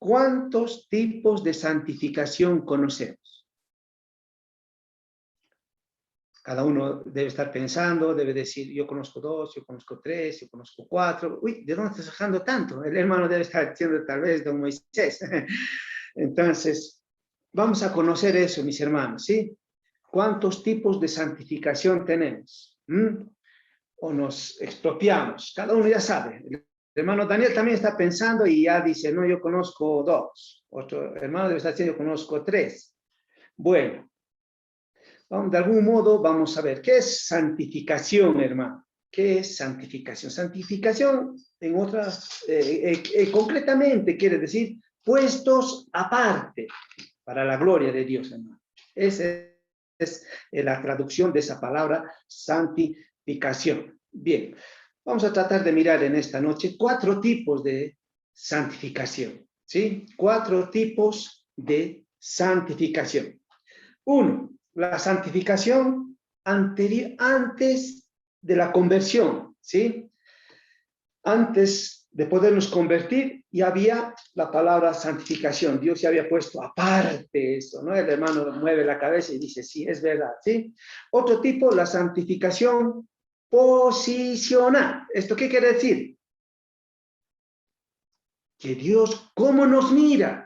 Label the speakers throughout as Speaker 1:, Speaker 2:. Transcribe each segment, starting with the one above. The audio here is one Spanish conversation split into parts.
Speaker 1: ¿cuántos tipos de santificación conocemos? Cada uno debe estar pensando, debe decir, yo conozco 2, yo conozco 3, yo conozco 4. Uy, ¿de dónde estás sacando tanto? El hermano debe estar diciendo tal vez don Moisés. Entonces, vamos a conocer eso, mis hermanos, ¿sí? ¿Cuántos tipos de santificación tenemos? O nos expropiamos. Cada uno ya sabe. El hermano Daniel también está pensando y ya dice, no, yo conozco 2. Otro hermano debe estar diciendo, yo conozco 3. Bueno, de algún modo vamos a ver, ¿qué es santificación, hermano? ¿Qué es santificación? Santificación, en otras, concretamente quiere decir, puestos aparte para la gloria de Dios, hermano. Esa es la traducción de esa palabra, santificación. Bien, vamos a tratar de mirar en esta noche 4 tipos de santificación, ¿sí? 4 tipos de santificación. 1, la santificación antes de la conversión, ¿sí? Antes de podernos convertir, ya había la palabra santificación. Dios ya había puesto aparte eso, ¿no? El hermano mueve la cabeza y dice, sí, es verdad, ¿sí? Otro tipo, la santificación posicional. ¿Esto qué quiere decir? Que Dios, ¿cómo nos mira?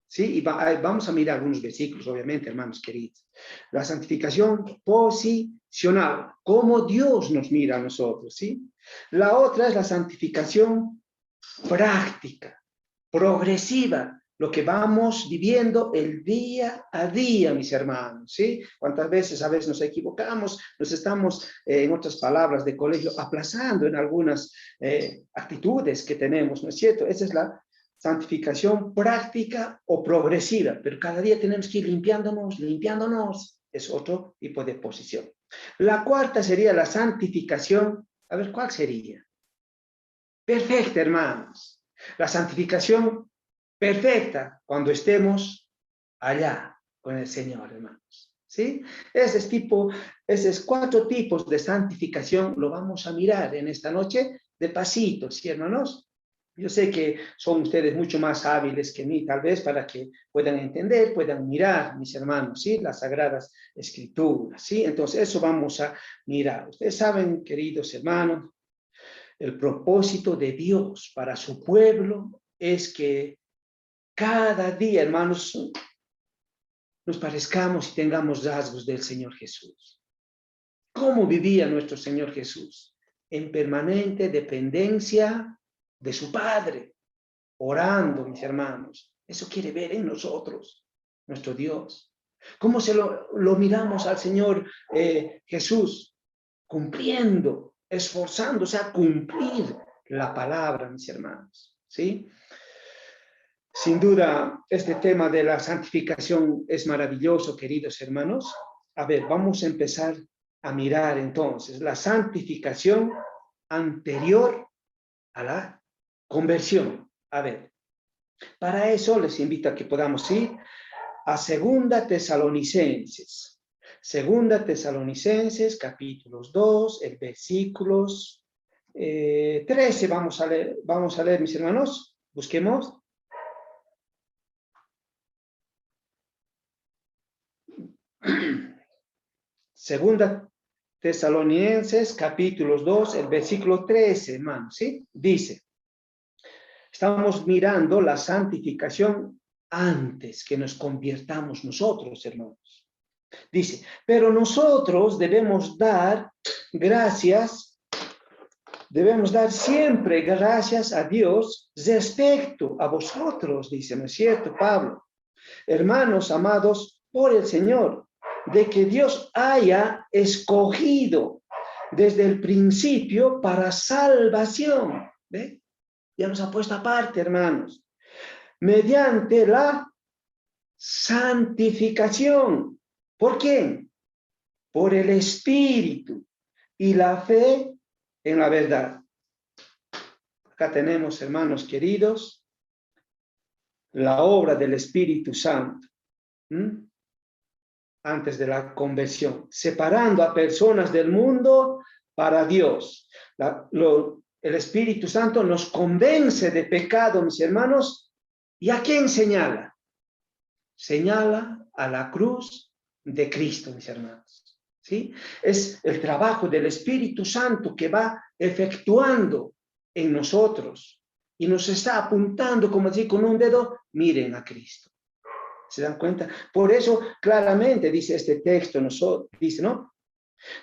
Speaker 1: ¿Sí? Y vamos a mirar algunos versículos, obviamente, hermanos queridos. La santificación posicional, cómo Dios nos mira a nosotros, ¿sí? La otra es la santificación práctica, progresiva, lo que vamos viviendo el día a día, mis hermanos, ¿sí? ¿Cuántas veces a veces nos equivocamos? Nos estamos, en otras palabras de colegio, aplazando en algunas actitudes que tenemos, ¿no es cierto? Esa es la santificación práctica o progresiva, pero cada día tenemos que ir limpiándonos, es otro tipo de posición. La cuarta sería la santificación, a ver, ¿cuál sería? Perfecta, hermanos. La santificación perfecta cuando estemos allá con el Señor, hermanos. ¿Sí? Esos 4 tipos de santificación lo vamos a mirar en esta noche de pasito, ¿sí, hermanos? Yo sé que son ustedes mucho más hábiles que mí, tal vez, para que puedan entender, puedan mirar, mis hermanos, ¿sí? Las Sagradas Escrituras, ¿sí? Entonces, eso vamos a mirar. Ustedes saben, queridos hermanos, el propósito de Dios para su pueblo es que cada día, hermanos, nos parezcamos y tengamos rasgos del Señor Jesús. ¿Cómo vivía nuestro Señor Jesús? En permanente dependencia de su Padre, orando, mis hermanos. Eso quiere ver en nosotros, nuestro Dios. ¿Cómo lo miramos al Señor Jesús? Cumpliendo, esforzándose a cumplir la palabra, mis hermanos, ¿sí? Sin duda, este tema de la santificación es maravilloso, queridos hermanos. A ver, vamos a empezar a mirar entonces la santificación anterior a la conversión. A ver, para eso les invito a que podamos ir a 2 Tesalonicenses. 2 Tesalonicenses, capítulos 2, el versículos 13 vamos a leer, mis hermanos. Busquemos. Segunda Tesalonicenses, capítulos 2, el versículo 13, hermanos, ¿sí? Dice, estamos mirando la santificación antes que nos convirtamos nosotros, hermanos. Dice, pero nosotros debemos dar siempre gracias a Dios respecto a vosotros, dice, ¿no es cierto, Pablo? Hermanos amados por el Señor, de que Dios haya escogido desde el principio para salvación. ¿Ve? Ya nos ha puesto aparte, hermanos. Mediante la santificación. ¿Por quién? Por el Espíritu y la fe en la verdad. Acá tenemos, hermanos queridos, la obra del Espíritu Santo. Antes de la conversión, separando a personas del mundo para Dios. El Espíritu Santo nos convence de pecado, mis hermanos, ¿Y a quién señala? Señala a la cruz de Cristo, mis hermanos. ¿Sí? Es el trabajo del Espíritu Santo que va efectuando en nosotros y nos está apuntando, como decir, con un dedo, miren a Cristo. ¿Se dan cuenta? Por eso claramente dice este texto, dice, ¿no?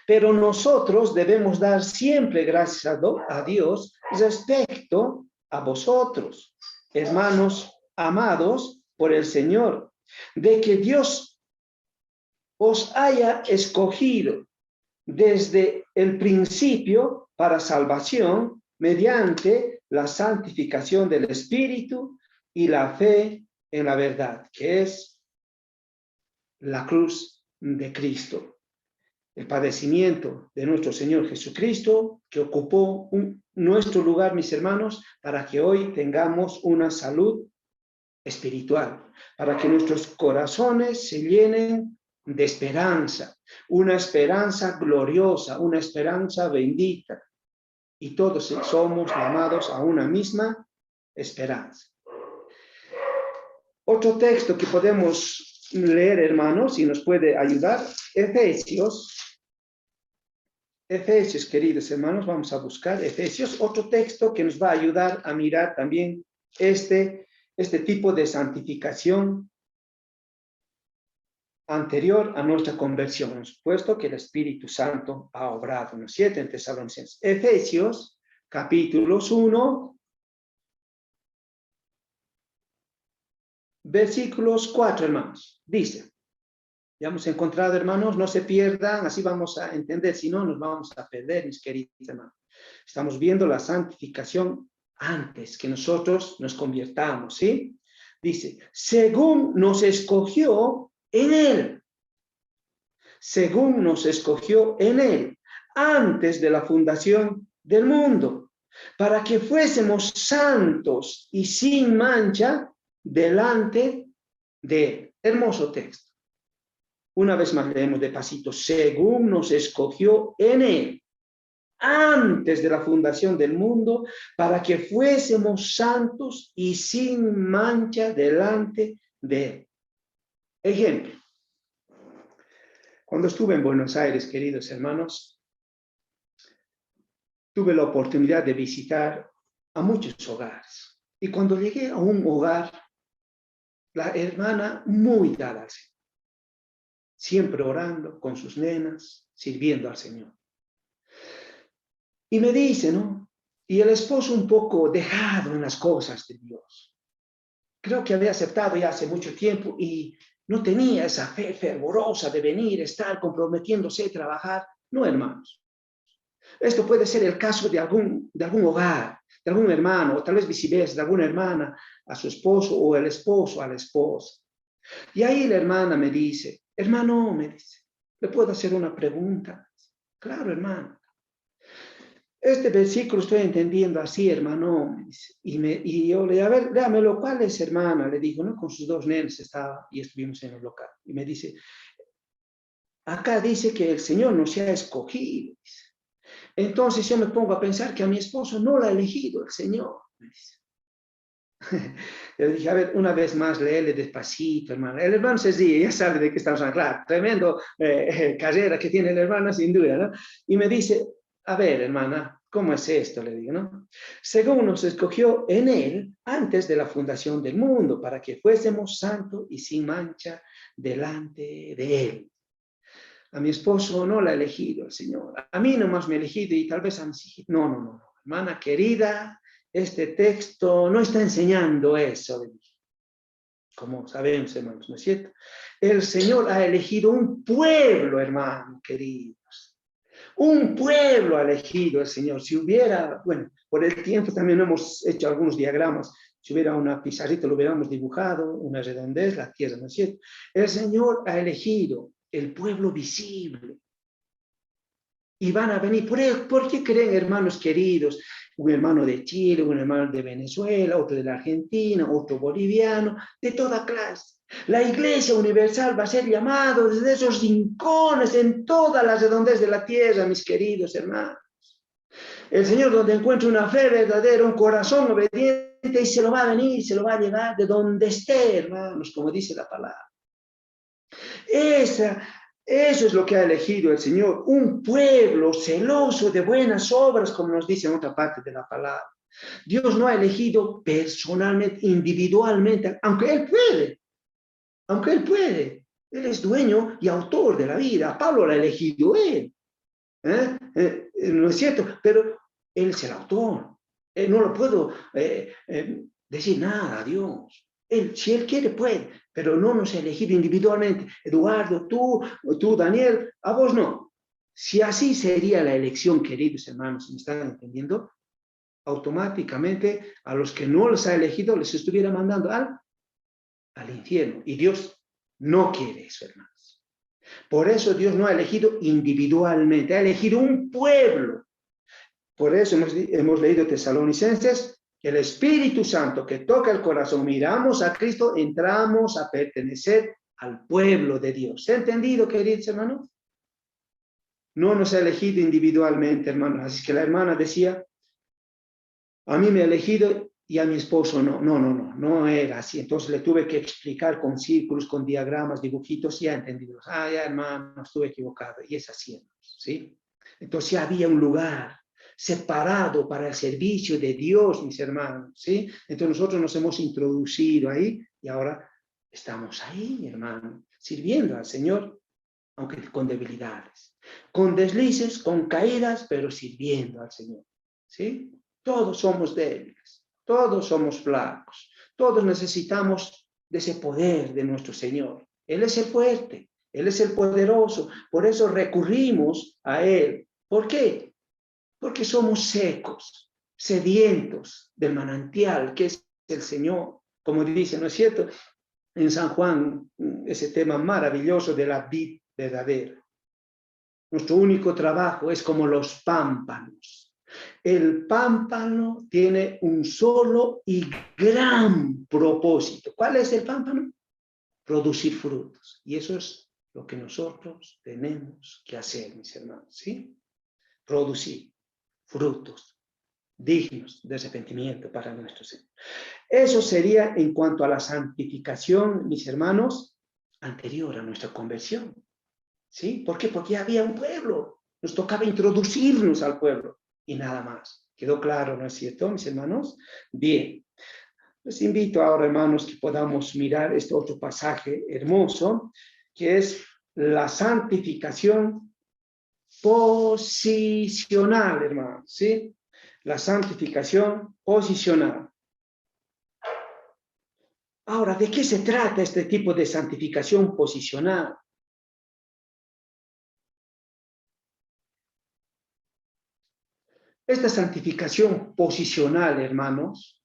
Speaker 1: Pero nosotros debemos dar siempre gracias a Dios respecto a vosotros, hermanos amados por el Señor, de que Dios os haya escogido desde el principio para salvación mediante la santificación del Espíritu y la fe en la verdad, que es la cruz de Cristo. El padecimiento de nuestro Señor Jesucristo, que ocupó nuestro lugar, mis hermanos, para que hoy tengamos una salud espiritual, para que nuestros corazones se llenen de esperanza, una esperanza gloriosa, una esperanza bendita. Y todos somos llamados a una misma esperanza. Otro texto que podemos leer, hermanos, y nos puede ayudar, Efesios, queridos hermanos, vamos a buscar Efesios, otro texto que nos va a ayudar a mirar también este tipo de santificación anterior a nuestra conversión, por supuesto que el Espíritu Santo ha obrado, ¿no es cierto?, en Tesalonicenses. Efesios, capítulos 1, versículos 4, hermanos, dice, ya hemos encontrado, hermanos, no se pierdan, así vamos a entender, si no nos vamos a perder, mis queridos hermanos. Estamos viendo la santificación antes que nosotros nos convirtamos, ¿sí? Dice, según nos escogió en Él, según nos escogió en Él, antes de la fundación del mundo, para que fuésemos santos y sin mancha delante de Él. Hermoso texto. Una vez más leemos de pasito, según nos escogió en Él, antes de la fundación del mundo, para que fuésemos santos y sin mancha delante de Él. Ejemplo. Cuando estuve en Buenos Aires, queridos hermanos, tuve la oportunidad de visitar a muchos hogares. Y cuando llegué a un hogar, la hermana muy dada al Señor, siempre orando con sus nenas, sirviendo al Señor. Y me dice, ¿no? Y el esposo un poco dejado en las cosas de Dios. Creo que había aceptado ya hace mucho tiempo y no tenía esa fe fervorosa de venir, estar comprometiéndose y trabajar. No, hermanos. Esto puede ser el caso de algún hogar, de algún hermano, o tal vez viceversa, de alguna hermana a su esposo o el esposo a la esposa. Y ahí la hermana me dice, hermano, me dice, ¿le puedo hacer una pregunta? Claro, hermano. Este versículo estoy entendiendo así, hermano, me dice. Y yo le digo, a ver, dámelo, ¿cuál es, hermana? Le digo, ¿no? Con sus dos nenes estaba y estuvimos en el local. Y me dice, acá dice que el Señor nos ha escogido. Dice. Entonces yo me pongo a pensar que a mi esposo no lo ha elegido el Señor. Me dice. Yo le dije, a ver, una vez más, léele despacito, hermano. El hermano se ríe, ya sabe de qué estamos hablando. Claro, tremendo carrera que tiene el hermano, sin duda, ¿no? Y me dice, a ver, hermana, ¿cómo es esto? Le digo, ¿no? Según nos escogió en Él antes de la fundación del mundo, para que fuésemos santos y sin mancha delante de Él. A mi esposo no la ha elegido el Señor. A mí nomás me ha elegido y tal vez a mis hijos. No. Hermana querida, este texto no está enseñando eso. Como sabemos, hermanos, ¿no es cierto? El Señor ha elegido un pueblo, hermano, queridos. Un pueblo ha elegido el Señor. Si hubiera, bueno, por el tiempo también hemos hecho algunos diagramas. Si hubiera una pizarrita, lo hubiéramos dibujado, una redondez, la tierra, ¿no es cierto? El Señor ha elegido el pueblo visible. Y van a venir. ¿Por qué creen, hermanos queridos? Un hermano de Chile, un hermano de Venezuela, otro de la Argentina, otro boliviano, de toda clase. La Iglesia Universal va a ser llamado desde esos rincones en todas las redondeces de la tierra, mis queridos hermanos. El Señor donde encuentra una fe verdadera, un corazón obediente, y se lo va a venir, se lo va a llevar de donde esté, hermanos, como dice la palabra. Eso es lo que ha elegido el Señor, un pueblo celoso de buenas obras, como nos dice en otra parte de la palabra. Dios no ha elegido personalmente, individualmente, aunque Él puede. Él es dueño y autor de la vida. Pablo lo ha elegido Él. No es cierto, pero Él es el autor. No lo puedo decir nada a Dios. Si Él quiere, puede, pero no nos ha elegido individualmente. Eduardo, tú, Daniel, a vos no. Si así sería la elección, queridos hermanos, ¿me están entendiendo? Automáticamente a los que no los ha elegido les estuviera mandando al infierno. Y Dios no quiere eso, hermanos. Por eso Dios no ha elegido individualmente, ha elegido un pueblo. Por eso hemos leído Tesalonicenses, el Espíritu Santo que toca el corazón, miramos a Cristo, entramos a pertenecer al pueblo de Dios. ¿Se ha entendido, queridos hermanos? No nos ha elegido individualmente, hermanos. Así que la hermana decía, a mí me ha elegido y a mi esposo no era así. Entonces le tuve que explicar con círculos, con diagramas, dibujitos, ya entendidos. Ya hermano, estuve equivocado. Y es así, hermanos, ¿sí? Entonces ya había un lugar separado para el servicio de Dios, mis hermanos, ¿sí? Entonces nosotros nos hemos introducido ahí y ahora estamos ahí, hermano, sirviendo al Señor, aunque con debilidades, con deslices, con caídas, pero sirviendo al Señor, ¿sí? Todos somos débiles, todos somos flacos, todos necesitamos de ese poder de nuestro Señor. Él es el fuerte, Él es el poderoso, por eso recurrimos a Él. ¿Por qué? Porque somos secos, sedientos del manantial que es el Señor, como dice, ¿no es cierto? En San Juan, ese tema maravilloso de la vid verdadera. Nuestro único trabajo es como los pámpanos. El pámpano tiene un solo y gran propósito. ¿Cuál es el pámpano? Producir frutos. Y eso es lo que nosotros tenemos que hacer, mis hermanos, ¿sí? Producir frutos dignos de arrepentimiento para nuestro Señor. Eso sería en cuanto a la santificación, mis hermanos, anterior a nuestra conversión. ¿Sí? ¿Por qué? Porque había un pueblo. Nos tocaba introducirnos al pueblo y nada más. ¿Quedó claro, no es cierto, mis hermanos? Bien. Les invito ahora, hermanos, que podamos mirar este otro pasaje hermoso, que es la santificación posicional, hermanos, ¿sí? La santificación posicional. Ahora, ¿de qué se trata este tipo de santificación posicional? Esta santificación posicional, hermanos,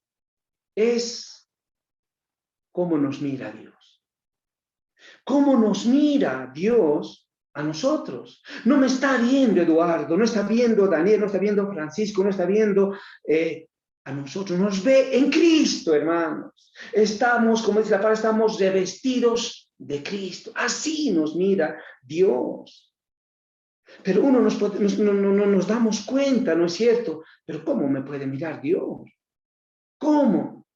Speaker 1: es cómo nos mira Dios. ¿Cómo nos mira Dios a nosotros? No me está viendo Eduardo, no está viendo Daniel, no está viendo Francisco, no está viendo a nosotros. Nos ve en Cristo, hermanos. Estamos, como dice la palabra, estamos revestidos de Cristo. Así nos mira Dios. Pero no nos damos cuenta, ¿no es cierto? Pero ¿cómo me puede mirar Dios? ¿Cómo?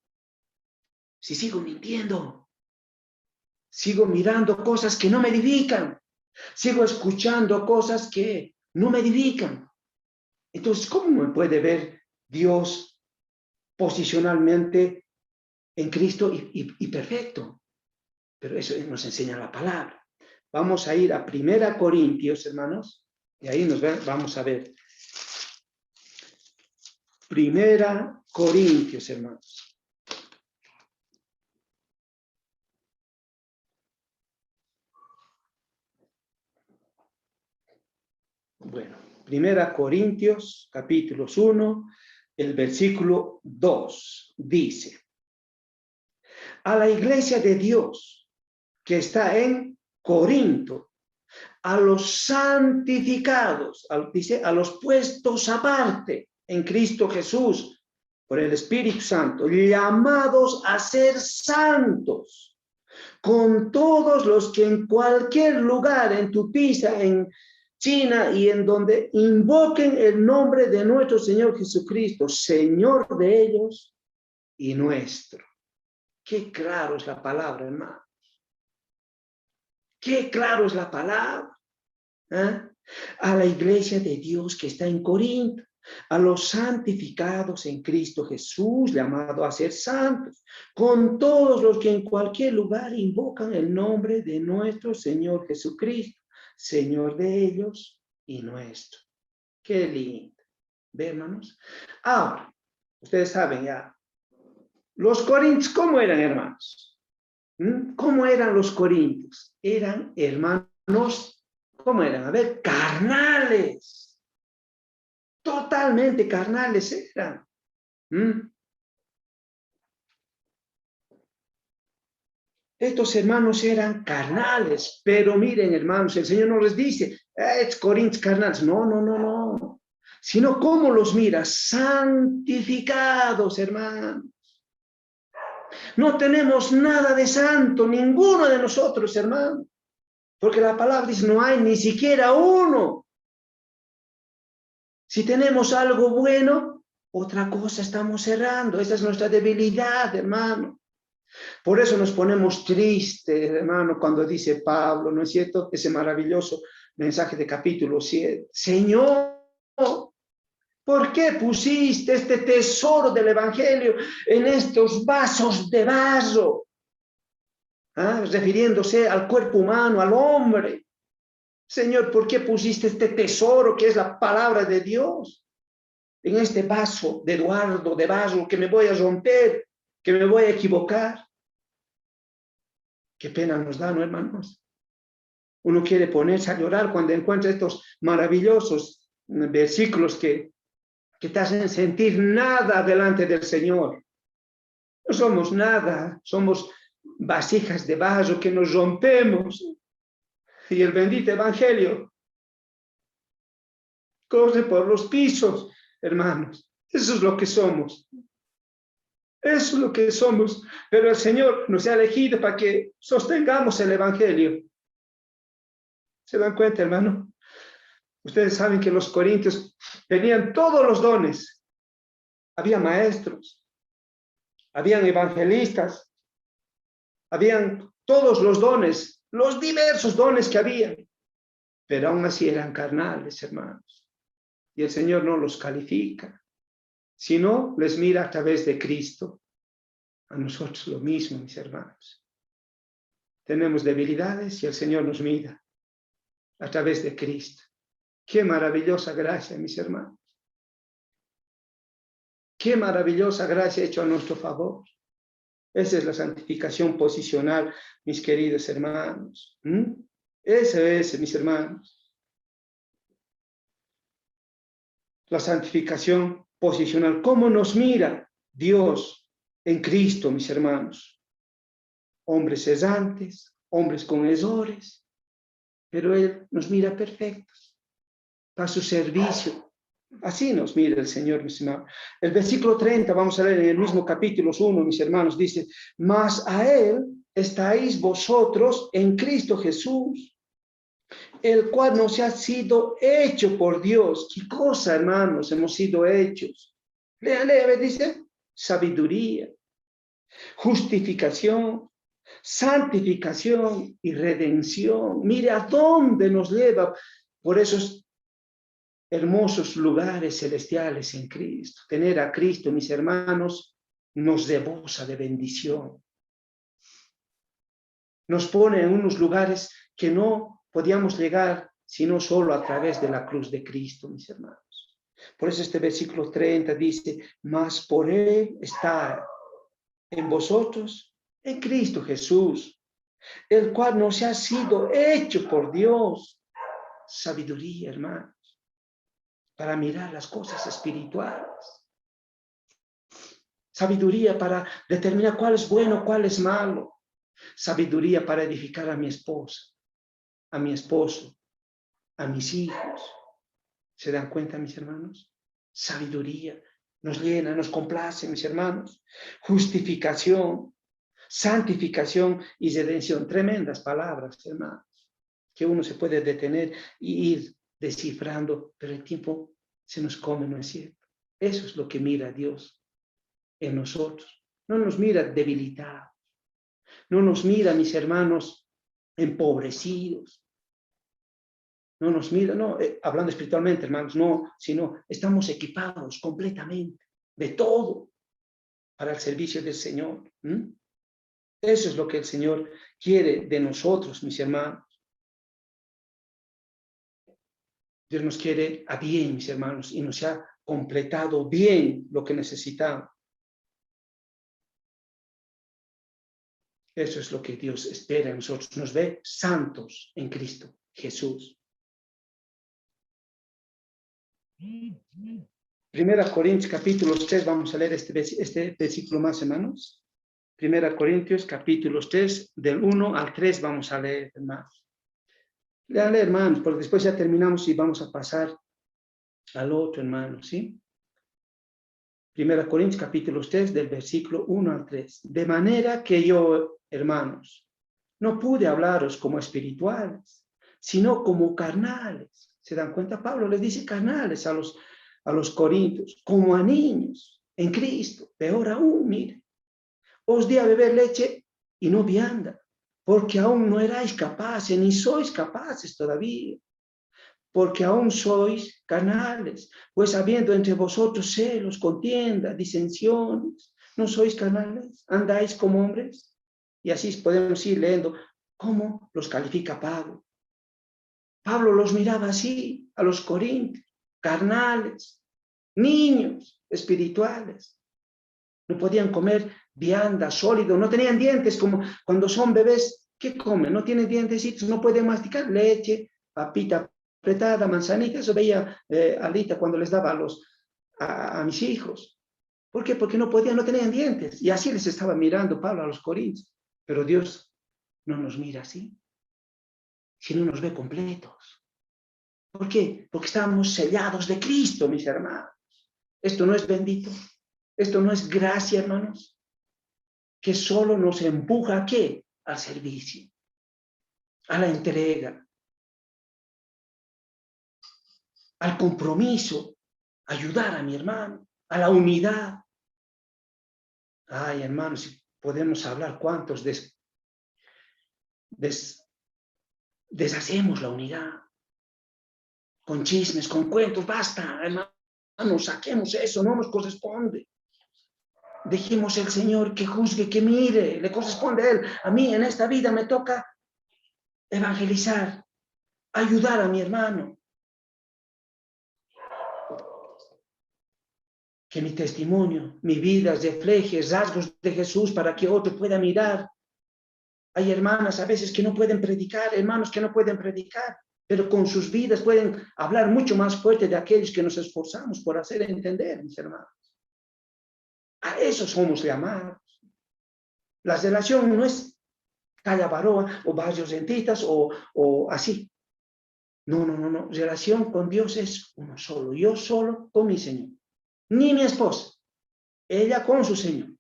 Speaker 1: Si sigo mintiendo, sigo mirando cosas que no me edifican, sigo escuchando cosas que no me edifican. Entonces, ¿cómo me puede ver Dios posicionalmente en Cristo y perfecto? Pero eso nos enseña la palabra. Vamos a ir a 1 Corintios, hermanos, y ahí vamos a ver. 1 Corintios, hermanos. Bueno, 1 Corintios, capítulos 1, el versículo 2, dice: a la iglesia de Dios que está en Corinto, a los santificados, dice, a los puestos aparte en Cristo Jesús por el Espíritu Santo, llamados a ser santos, con todos los que en cualquier lugar, en tu pieza, en China y en donde invoquen el nombre de nuestro Señor Jesucristo, Señor de ellos y nuestro. Qué claro es la palabra, hermano. Qué claro es la palabra. ¿Eh? A la iglesia de Dios que está en Corinto, a los santificados en Cristo Jesús, llamado a ser santos, con todos los que en cualquier lugar invocan el nombre de nuestro Señor Jesucristo, Señor de ellos y nuestro. Qué lindo. ¿Ve, hermanos? Ahora, ustedes saben ya, los corintios, ¿cómo eran, hermanos? ¿Cómo eran los corintios? Eran hermanos, ¿cómo eran? A ver, carnales. Totalmente carnales eran. Estos hermanos eran carnales, pero miren, hermanos, el Señor no les dice, es corintios carnales. No, no, no, no. Sino, ¿cómo los mira? Santificados, hermanos. No tenemos nada de santo, ninguno de nosotros, hermano. Porque la palabra dice, no hay ni siquiera uno. Si tenemos algo bueno, otra cosa estamos cerrando. Esa es nuestra debilidad, hermano. Por eso nos ponemos tristes, hermano, cuando dice Pablo, ¿no es cierto? Ese maravilloso mensaje de capítulo 7. Señor, ¿por qué pusiste este tesoro del Evangelio en estos vasos de barro? Refiriéndose al cuerpo humano, al hombre. Señor, ¿por qué pusiste este tesoro que es la palabra de Dios en este vaso de Eduardo, de barro, que me voy a romper, que me voy a equivocar? Qué pena nos da, ¿no, hermanos? Uno quiere ponerse a llorar cuando encuentra estos maravillosos versículos que te hacen sentir nada delante del Señor. No somos nada, somos vasijas de barro que nos rompemos. Y el bendito evangelio corre por los pisos, hermanos. Eso es lo que somos. Eso es lo que somos. Pero el Señor nos ha elegido para que sostengamos el evangelio. ¿Se dan cuenta, hermano? Ustedes saben que los corintios tenían todos los dones. Había maestros, habían evangelistas, habían todos los dones, los diversos dones que había. Pero aún así eran carnales, hermanos. Y el Señor no los califica, sino les mira a través de Cristo. A nosotros lo mismo, mis hermanos. Tenemos debilidades y el Señor nos mira a través de Cristo. Qué maravillosa gracia, mis hermanos. Qué maravillosa gracia hecho a nuestro favor. Esa es la santificación posicional, mis queridos hermanos. Eso es, mis hermanos. La santificación posicional. ¿Cómo nos mira Dios en Cristo, mis hermanos? Hombres cesantes, hombres con errores, pero Él nos mira perfectos, para su servicio. Así nos mira el Señor, mis hermanos. El versículo 30, vamos a leer en el mismo capítulo 1, mis hermanos, dice, mas a Él estáis vosotros en Cristo Jesús, el cual nos ha sido hecho por Dios. ¿Qué cosa, hermanos, hemos sido hechos? Lea, dice, sabiduría, justificación, santificación y redención. Mire a dónde nos lleva por esos hermosos lugares celestiales en Cristo. Tener a Cristo, mis hermanos, nos rebosa de bendición. Nos pone en unos lugares que no podíamos llegar sino solo a través de la cruz de Cristo, mis hermanos. Por eso este versículo 30 dice, mas por Él está en vosotros, en Cristo Jesús, el cual nos ha sido hecho por Dios. Sabiduría, hermanos, para mirar las cosas espirituales. Sabiduría para determinar cuál es bueno, cuál es malo. Sabiduría para edificar a mi esposa, a mi esposo, a mis hijos. ¿Se dan cuenta, mis hermanos? Sabiduría nos llena, nos complace, mis hermanos. Justificación, santificación y redención. Tremendas palabras, hermanos, que uno se puede detener y ir descifrando, pero el tiempo se nos come, ¿no es cierto? Eso es lo que mira Dios en nosotros. No nos mira debilitados, no nos mira, mis hermanos, empobrecidos, no nos mira, no, hablando espiritualmente, hermanos, no, sino estamos equipados completamente de todo para el servicio del Señor. Eso es lo que el Señor quiere de nosotros, mis hermanos. Dios nos quiere a bien, mis hermanos, y nos ha completado bien lo que necesitamos. Eso es lo que Dios espera en nosotros. Nos ve santos en Cristo Jesús. Primera Corintios capítulo 3, vamos a leer este versículo más, hermanos. Primera Corintios capítulo 3, del 1 al 3 vamos a leer, hermanos. Léale, hermanos, porque después ya terminamos y vamos a pasar al otro, hermanos, ¿sí? Primera Corintios capítulo 3, del versículo 1 al 3. De manera que yo, hermanos, no pude hablaros como espirituales, sino como carnales. ¿Se dan cuenta? Pablo les dice carnales a los corintios, como a niños en Cristo. Peor aún, mire, os di a beber leche y no vianda, porque aún no erais capaces, ni sois capaces todavía, porque aún sois carnales, pues habiendo entre vosotros celos, contiendas, disensiones, ¿no sois carnales? ¿Andáis como hombres? Y así podemos ir leyendo cómo los califica Pablo. Pablo los miraba así a los corintios, carnales, niños espirituales. No podían comer vianda, sólido, no tenían dientes como cuando son bebés. ¿Qué comen? No tienen dientecitos, no pueden masticar leche, papita apretada, manzanita. Eso veía Alita cuando les daba a mis hijos. ¿Por qué? Porque no podían, no tenían dientes. Y así les estaba mirando Pablo a los corintios. Pero Dios no nos mira así, sino nos ve completos. ¿Por qué? Porque estamos sellados de Cristo, mis hermanos. Esto no es bendito. Esto no es gracia, hermanos, que solo nos empuja ¿a qué? Al servicio, a la entrega, al compromiso, ayudar a mi hermano, a la unidad. Ay, hermanos, si podemos hablar cuántos deshacemos la unidad con chismes, con cuentos, basta, hermanos, saquemos eso, no nos corresponde. Dejemos el Señor que juzgue, que mire, le corresponde a Él. A mí en esta vida me toca evangelizar, ayudar a mi hermano. Que mi testimonio, mi vida refleje rasgos de Jesús para que otro pueda mirar. Hay hermanas a veces que no pueden predicar, hermanos que no pueden predicar, pero con sus vidas pueden hablar mucho más fuerte de aquellos que nos esforzamos por hacer entender, mis hermanos. A eso somos llamados. La relación no es Calla Baroa o Barrios Rentitas o así. No. Relación con Dios es uno solo. Yo solo con mi Señor. Ni mi esposa. Ella con su Señor.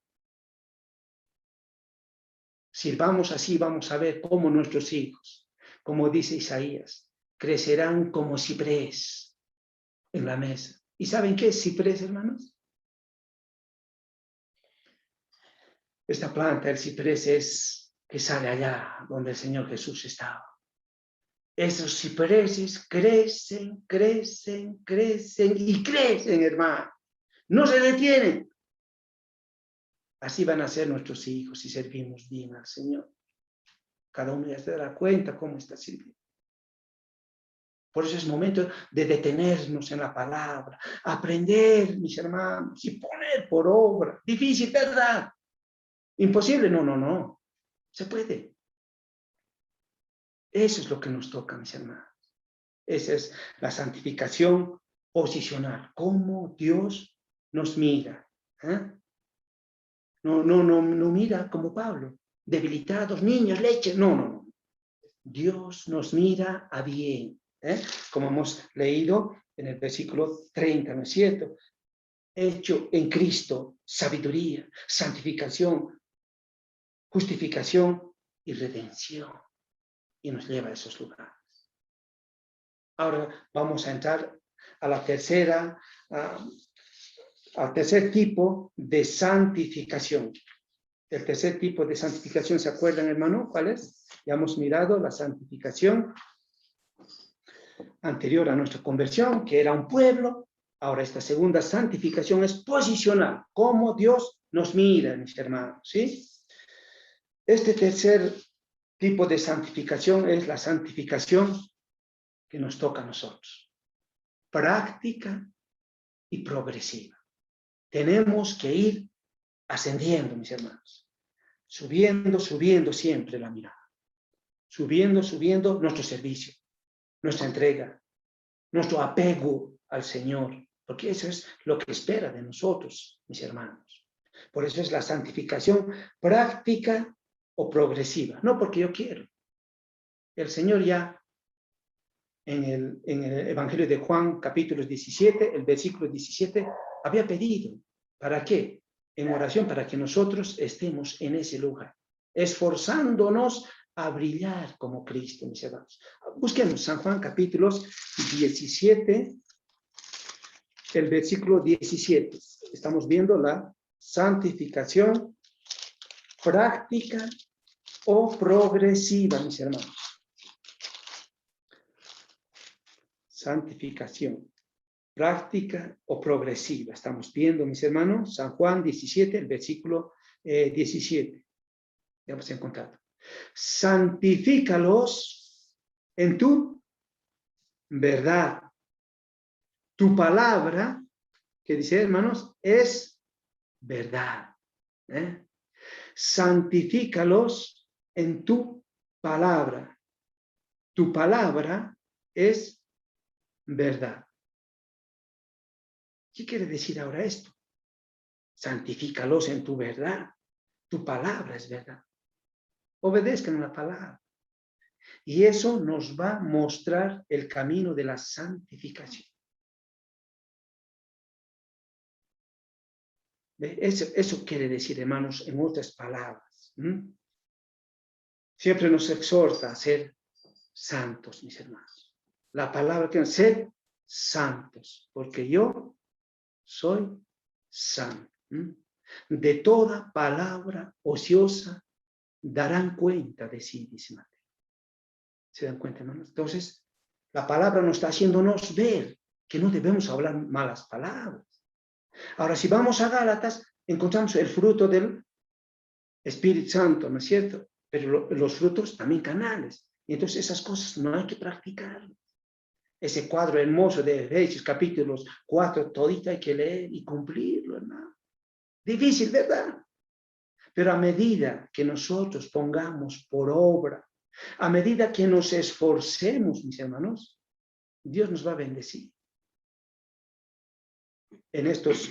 Speaker 1: Sirvamos así, vamos a ver cómo nuestros hijos, como dice Isaías, crecerán como ciprés en la mesa. ¿Y saben qué es ciprés, hermanos? Esta planta, el ciprés, es que sale allá donde el Señor Jesús estaba. Esos cipreses crecen y crecen, hermano. No se detienen. Así van a ser nuestros hijos si servimos bien al Señor. Cada uno ya se dará cuenta cómo está sirviendo. Por eso es momento de detenernos en la palabra, aprender, mis hermanos, y poner por obra. Difícil, ¿verdad? Imposible, no. Se puede. Eso es lo que nos toca, mis hermanos. Esa es la santificación posicional. Cómo Dios nos mira. No mira como Pablo. Debilitados, niños, leche. No. Dios nos mira a bien. Como hemos leído en el versículo 30, ¿no es cierto? Hecho en Cristo, sabiduría, santificación, justificación y redención. Y nos lleva a esos lugares. Ahora vamos a entrar a la tercera, al tercer tipo de santificación. El tercer tipo de santificación, ¿se acuerdan, hermano? ¿Cuál es? Ya hemos mirado la santificación anterior a nuestra conversión, que era un pueblo. Ahora esta segunda santificación es posicional, cómo Dios nos mira, mis hermanos, ¿sí? Este tercer tipo de santificación es la santificación que nos toca a nosotros. Práctica y progresiva. Tenemos que ir ascendiendo, mis hermanos. Subiendo, subiendo siempre la mirada. Subiendo, subiendo nuestro servicio, nuestra entrega, nuestro apego al Señor. Porque eso es lo que espera de nosotros, mis hermanos. Por eso es la santificación práctica o progresiva. No porque yo quiero. El Señor ya en el Evangelio de Juan, capítulo 17, el versículo 17, había pedido. ¿Para qué? En oración, para que nosotros estemos en ese lugar, esforzándonos a brillar como Cristo, mis hermanos. Busquemos San Juan, capítulos 17, el versículo 17. Estamos viendo la santificación práctica o progresiva, mis hermanos. Santificación práctica o progresiva. Estamos viendo, mis hermanos, San Juan 17, el versículo 17. Ya hemos encontrado. Santifícalos en tu verdad. Tu palabra, que dice, hermanos, es verdad. Santifícalos en tu palabra. Tu palabra es verdad. ¿Qué quiere decir ahora esto? Santifícalos en tu verdad. Tu palabra es verdad. Obedezcan la palabra. Y eso nos va a mostrar el camino de la santificación. Eso quiere decir, hermanos, en otras palabras. Siempre nos exhorta a ser santos, mis hermanos. La palabra que ser santos, porque yo soy santo. De toda palabra ociosa darán cuenta de sí, dice Mateo. ¿Se dan cuenta, hermanos? Entonces, la palabra nos está haciéndonos ver que no debemos hablar malas palabras. Ahora, si vamos a Gálatas, encontramos el fruto del Espíritu Santo, ¿no es cierto? Pero los frutos también canales. Y entonces esas cosas no hay que practicarlas. Ese cuadro hermoso de Efesios, capítulos 4, todito hay que leer y cumplirlo, hermano. Difícil, ¿verdad? Pero a medida que nosotros pongamos por obra, a medida que nos esforcemos, mis hermanos, Dios nos va a bendecir. En estos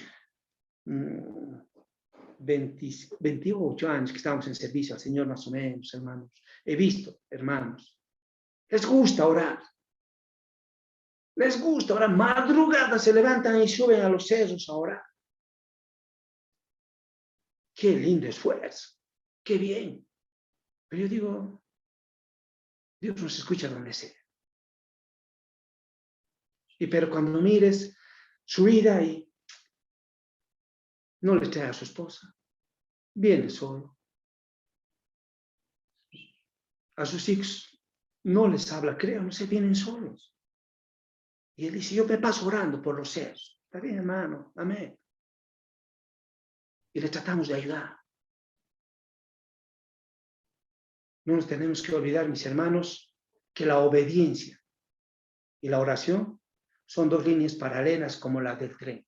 Speaker 1: 28 años que estamos en servicio al Señor, más o menos, hermanos, he visto, hermanos, les gusta orar. Les gusta orar. Madrugada se levantan y suben a los cerros a orar. Qué lindo esfuerzo. Qué bien. Pero yo digo, Dios nos escucha donde sea. Pero cuando mires su vida y no le trae a su esposa, viene solo. A sus hijos no les habla, creo, no sé, vienen solos. Y él dice, yo me paso orando por los cerros. Está bien, hermano, amén. Y le tratamos de ayudar. No nos tenemos que olvidar, mis hermanos, que la obediencia y la oración son dos líneas paralelas como la del tren.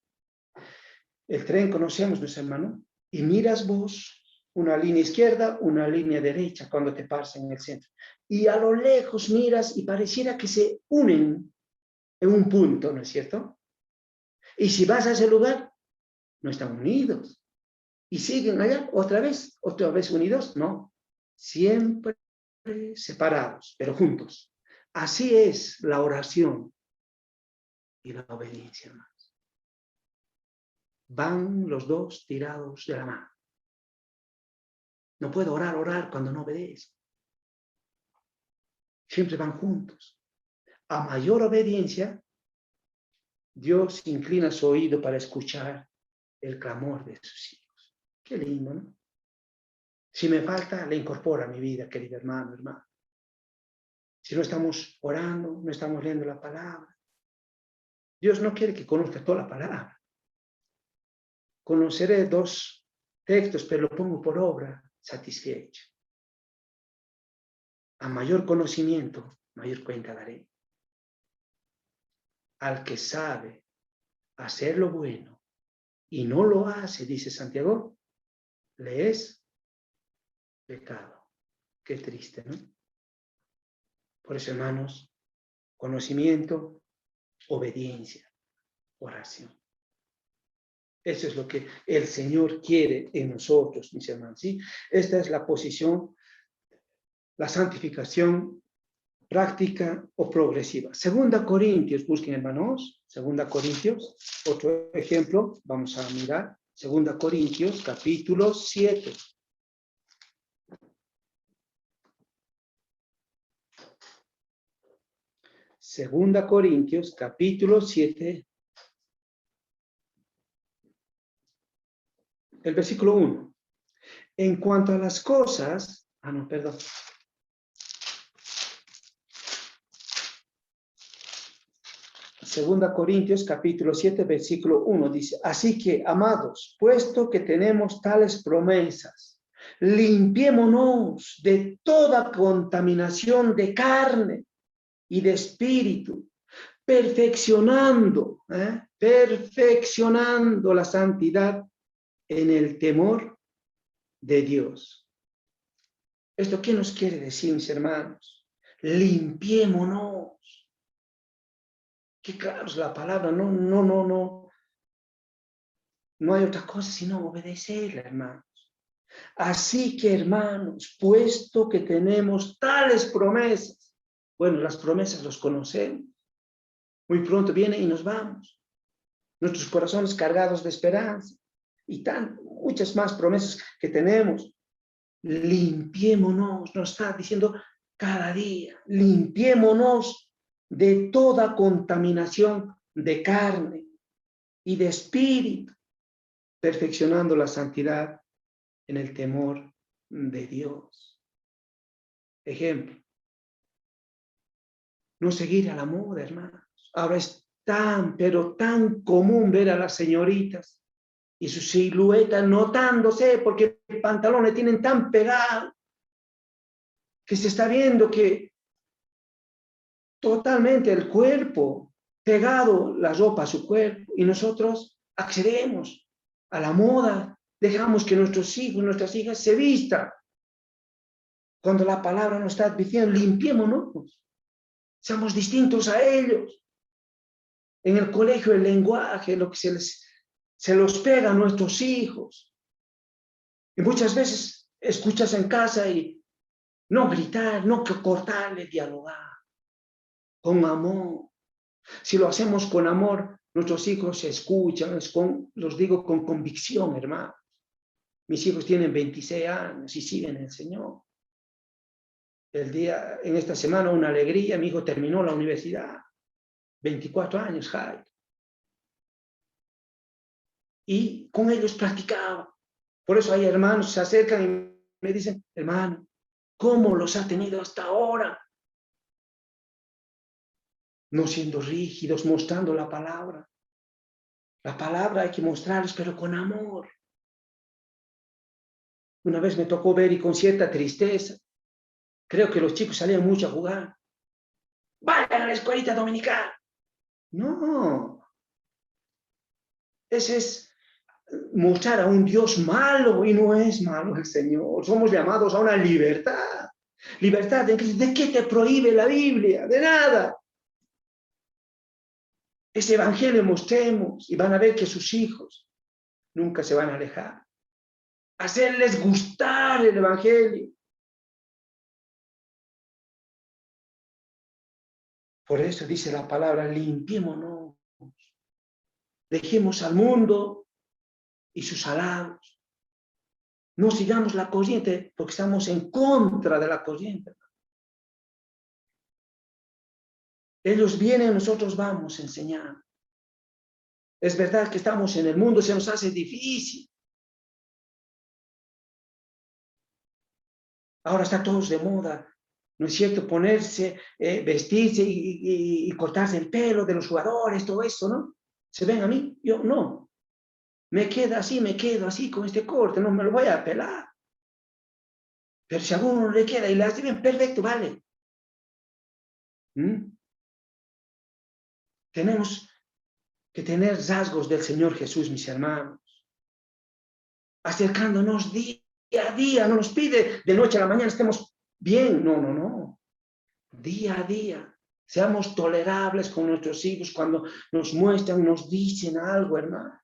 Speaker 1: El tren conocemos, mis hermanos, y miras vos una línea izquierda, una línea derecha cuando te paras en el centro. Y a lo lejos miras y pareciera que se unen en un punto, ¿no es cierto? Y si vas a ese lugar, no están unidos. Y siguen allá otra vez unidos, no. Siempre separados, pero juntos. Así es la oración y la obediencia, hermanos. Van los dos tirados de la mano. No puedo orar cuando no obedezco. Siempre van juntos. a mayor obediencia, Dios inclina su oído para escuchar el clamor de sus hijos. Qué lindo, ¿no? Si me falta, le incorpora a mi vida, querido hermano, hermana. Si no estamos orando, no estamos leyendo la palabra, Dios no quiere que conozca toda la palabra. Conoceré 2 textos, pero lo pongo por obra, satisfecho. A mayor conocimiento, mayor cuenta daré. Al que sabe hacer lo bueno y no lo hace, dice Santiago, le es pecado. Qué triste, ¿no? Por eso, hermanos, conocimiento, obediencia, oración. Eso es lo que el Señor quiere en nosotros, mis hermanos, ¿sí? Esta es la posición, la santificación práctica o progresiva. 2 Corintios, busquen, hermanos, 2 Corintios, otro ejemplo, vamos a mirar, 2 Corintios, capítulo 7. Segunda Corintios, capítulo 7, el versículo 1. En cuanto a las cosas, perdón. Segunda Corintios, capítulo 7, versículo 1, dice, así que, amados, puesto que tenemos tales promesas, limpiémonos de toda contaminación de carne y de espíritu, perfeccionando la santidad en el temor de Dios. ¿Esto qué nos quiere decir, mis hermanos? Limpiémonos. Que claro, la palabra no hay otra cosa sino obedecerla, hermanos. Así que, hermanos, puesto que tenemos tales promesas, bueno, las promesas los conocemos. Muy pronto vienen y nos vamos. Nuestros corazones cargados de esperanza y muchas más promesas que tenemos. Limpiémonos, nos está diciendo cada día, limpiémonos de toda contaminación de carne y de espíritu, perfeccionando la santidad en el temor de Dios. Ejemplo, no seguir a la moda, hermanos. Ahora es pero tan común ver a las señoritas y su silueta notándose porque el pantalón le tienen tan pegado que se está viendo que totalmente el cuerpo, pegado la ropa a su cuerpo, y nosotros accedemos a la moda, dejamos que nuestros hijos, nuestras hijas se vistan. Cuando la palabra nos está diciendo, limpiémonos, seamos distintos a ellos. En el colegio el lenguaje, lo que se los pega a nuestros hijos. Y muchas veces escuchas en casa y no gritar, no cortarle, dialogar con amor. Si lo hacemos con amor, nuestros hijos se escuchan, los digo con convicción, hermano. Mis hijos tienen 26 años y siguen en el Señor. En esta semana, una alegría, mi hijo terminó la universidad, 24 años, Jairo. Y con ellos practicaba. Por eso hay hermanos se acercan y me dicen, hermano, ¿cómo los ha tenido hasta ahora? No siendo rígidos, mostrando la palabra. La palabra hay que mostrarles, pero con amor. Una vez me tocó ver y con cierta tristeza, creo que los chicos salían mucho a jugar. Vayan a la escuelita dominical. No. Ese es mostrar a un Dios malo, y no es malo el Señor. Somos llamados a una libertad. Libertad de qué te prohíbe la Biblia, de nada. Ese evangelio mostremos y van a ver que sus hijos nunca se van a alejar. Hacerles gustar el evangelio. Por eso dice la palabra, limpiémonos. Dejemos al mundo y sus halagos. No sigamos la corriente porque estamos en contra de la corriente. Ellos vienen, nosotros vamos a enseñar. Es verdad que estamos en el mundo, se nos hace difícil. Ahora está todos de moda, ¿no es cierto? Ponerse, vestirse y cortarse el pelo de los jugadores, todo eso, ¿no? ¿Se ven a mí? Yo no. Me quedo así con este corte, no me lo voy a pelar. Pero si a uno le queda y le hace bien, perfecto, vale. ¿Mm? Tenemos que tener rasgos del Señor Jesús, mis hermanos. Acercándonos día a día, no nos pide de noche a la mañana estemos bien, no. Día a día, seamos tolerables con nuestros hijos cuando nos muestran, nos dicen algo, hermano.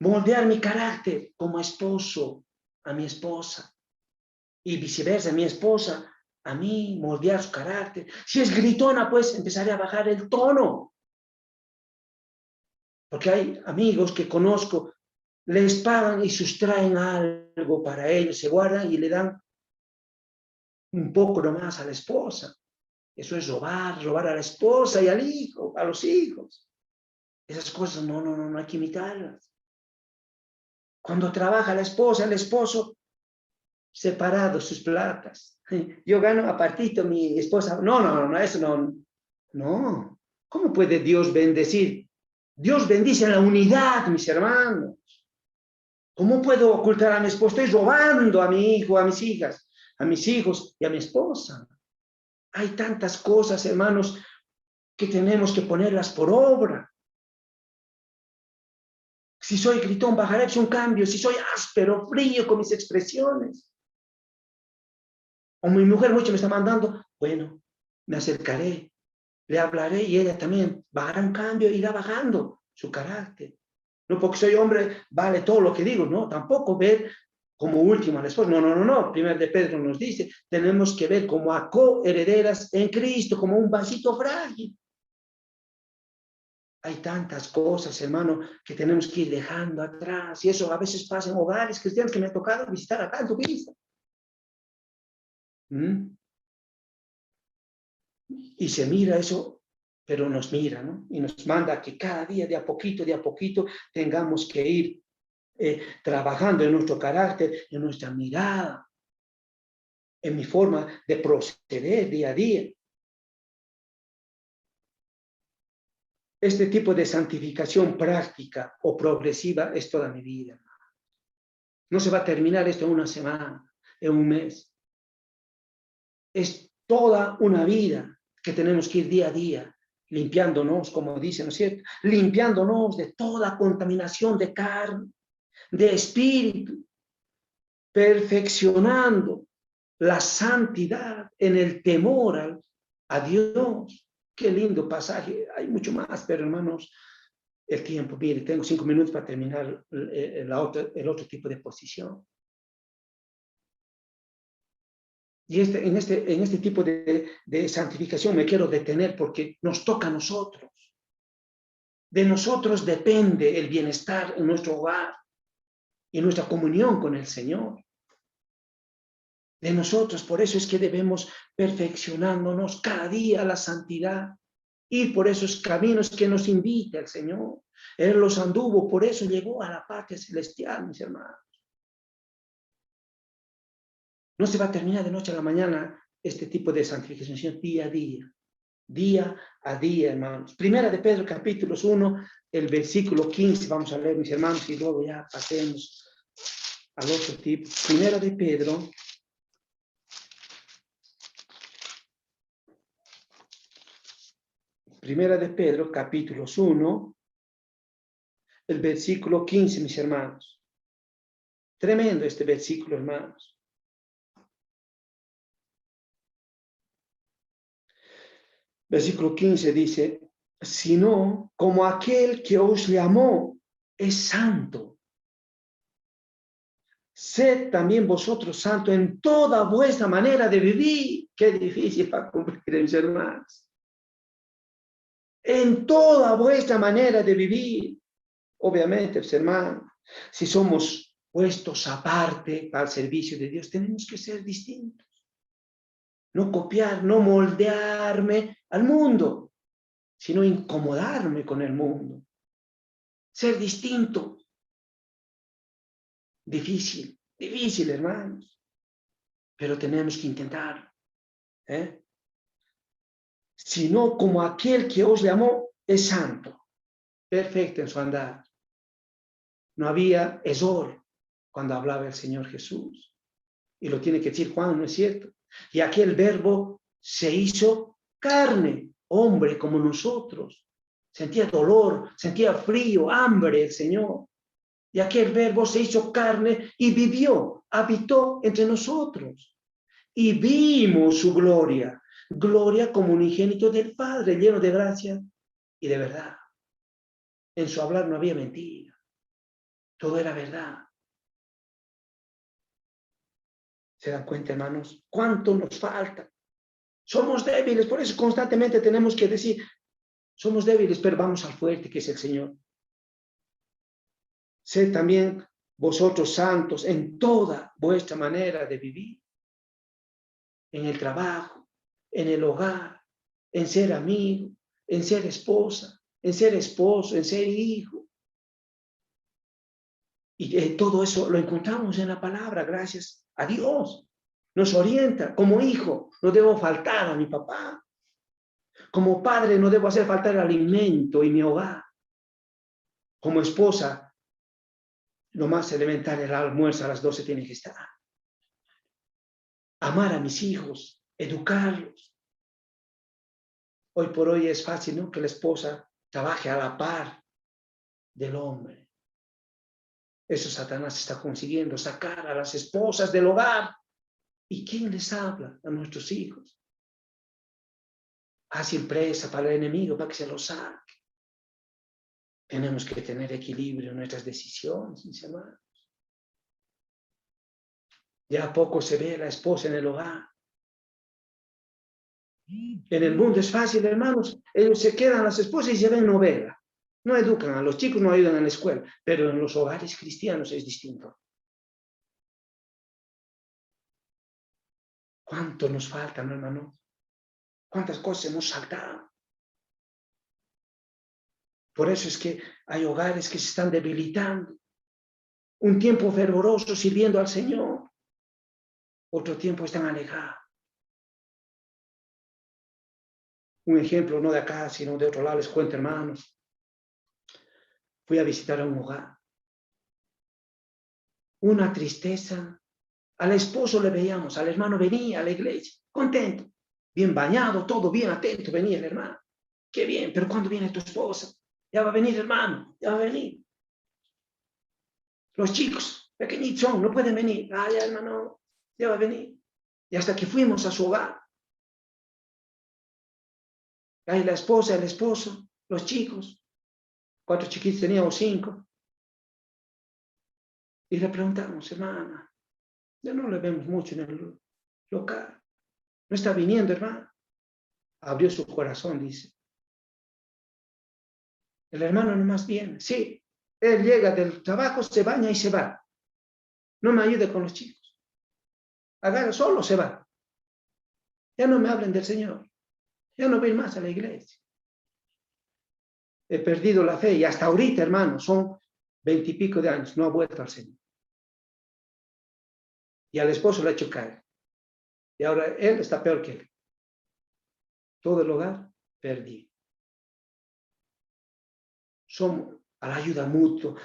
Speaker 1: Moldear mi carácter como esposo a mi esposa y viceversa, mi esposa a mí, moldear su carácter. Si es gritona, pues empezaré a bajar el tono. Porque hay amigos que conozco, les pagan y sustraen algo para ellos, se guardan y le dan un poco nomás a la esposa. Eso es robar a la esposa y al hijo, a los hijos. Esas cosas no hay que imitarlas. Cuando trabaja la esposa, el esposo, separados sus platas. Yo gano apartito, mi esposa, no, eso no. No, ¿cómo puede Dios bendecir? Dios bendice la unidad, mis hermanos. ¿Cómo puedo ocultar a mi esposa? Estoy robando a mi hijo, a mis hijas, a mis hijos y a mi esposa. Hay tantas cosas, hermanos, que tenemos que ponerlas por obra. Si soy gritón, bajaré un cambio. Si soy áspero, frío con mis expresiones. O mi mujer mucho me está mandando, bueno, me acercaré, le hablaré y ella también bajará un cambio, irá bajando su carácter. No porque soy hombre, vale todo lo que digo, no, tampoco ver como último al esposo. No. Primero de Pedro nos dice, tenemos que ver como a coherederas en Cristo, como un vasito frágil. Hay tantas cosas, hermano, que tenemos que ir dejando atrás. Y eso a veces pasa en hogares cristianos que me ha tocado visitar acá en Tupiza. Y se mira eso, pero nos mira, ¿no? Y nos manda que cada día, de a poquito, tengamos que ir trabajando en nuestro carácter, en nuestra mirada, en mi forma de proceder día a día. Este tipo de santificación práctica o progresiva es toda mi vida. No se va a terminar esto en una semana, en un mes. Es toda una vida que tenemos que ir día a día, limpiándonos, como dice, ¿no es cierto? Limpiándonos de toda contaminación de carne, de espíritu, perfeccionando la santidad en el temor a Dios. Qué lindo pasaje, hay mucho más, pero hermanos, el tiempo, mire, tengo 5 minutos para terminar el otro tipo de posición. Y en este tipo de santificación me quiero detener porque nos toca a nosotros. De nosotros depende el bienestar en nuestro hogar y nuestra comunión con el Señor. De nosotros, por eso es que debemos perfeccionándonos cada día a la santidad, ir por esos caminos que nos invita el Señor. Él los anduvo, por eso llegó a la patria celestial, mis hermanos. No se va a terminar de noche a la mañana este tipo de santificación día a día, hermanos. Primera de Pedro, capítulo 1, el versículo 15, vamos a leer, mis hermanos, y luego ya pasemos al otro tipo. Primera de Pedro, capítulo 1, el versículo 15, mis hermanos. Tremendo este versículo, hermanos. Versículo 15 dice, sino como aquel que os llamó es santo. Sed también vosotros santos en toda vuestra manera de vivir. Qué difícil para cumplir, mis hermanos. En toda vuestra manera de vivir. Obviamente, mis hermanos, si somos puestos aparte al servicio de Dios, tenemos que ser distintos. no copiar, no moldearme al mundo, sino incomodarme con el mundo. Ser distinto. Difícil, difícil, hermanos. Pero tenemos que intentar. Sino como aquel que os llamó es santo, perfecto en su andar. No había error cuando hablaba el Señor Jesús. Y lo tiene que decir Juan, ¿no es cierto? Y aquel verbo se hizo carne, hombre como nosotros. Sentía dolor, sentía frío, hambre el Señor. Y aquel verbo se hizo carne y vivió, habitó entre nosotros. Y vimos su gloria, gloria como unigénito del Padre, lleno de gracia y de verdad. En su hablar no había mentira, todo era verdad. ¿Se dan cuenta, hermanos? ¿Cuánto nos falta? Somos débiles, por eso constantemente tenemos que decir, somos débiles, pero vamos al fuerte que es el Señor. Sed también vosotros santos en toda vuestra manera de vivir, en el trabajo, en el hogar, en ser amigo, en ser esposa, en ser esposo, en ser hijo. Y todo eso lo encontramos en la palabra, gracias a Dios. Nos orienta. Como hijo, no debo faltar a mi papá. Como padre, no debo hacer faltar el alimento y mi hogar. Como esposa, lo más elemental, el almuerzo a las 12 tiene que estar. Amar a mis hijos, educarlos. Hoy por hoy es fácil, ¿no?, que la esposa trabaje a la par del hombre. Eso Satanás está consiguiendo, sacar a las esposas del hogar. ¿Y quién les habla? A nuestros hijos. Fácil presa para el enemigo, para que se los saque. Tenemos que tener equilibrio en nuestras decisiones, mis hermanos. Ya poco se ve la esposa en el hogar. En el mundo es fácil, hermanos. Ellos se quedan las esposas y se ven novela. No educan a los chicos, no ayudan en la escuela. Pero en los hogares cristianos es distinto. ¿Cuánto nos falta, hermano? ¿Cuántas cosas hemos saltado? Por eso es que hay hogares que se están debilitando. Un tiempo fervoroso sirviendo al Señor. Otro tiempo están alejados. Un ejemplo, no de acá, sino de otro lado, les cuento, hermanos. Fui a visitar a un hogar. Una tristeza. Al esposo le veíamos, al hermano venía a la iglesia, contento, bien bañado, todo bien atento, venía el hermano. Qué bien, pero ¿cuándo viene tu esposa? Ya va a venir, hermano, ya va a venir. Los chicos, pequeñitos son, no pueden venir. Ah, ya, hermano, ya va a venir. Y hasta que fuimos a su hogar. Ahí la esposa, el esposo, los chicos. 4 chiquitos teníamos 5. Y le preguntamos, hermana, ya no le vemos mucho en el local. No está viniendo, hermano. Abrió su corazón, dice. El hermano nomás viene. Sí, él llega del trabajo, se baña y se va. No me ayude con los chicos. Agarra, solo se va. Ya no me hablen del Señor. Ya no voy más a la iglesia. He perdido la fe y hasta ahorita, hermano, son 20 y pico de años, no ha vuelto al Señor. Y al esposo le ha hecho caer. Y ahora él está peor que él. Todo el hogar perdido. Somos a la ayuda mutua.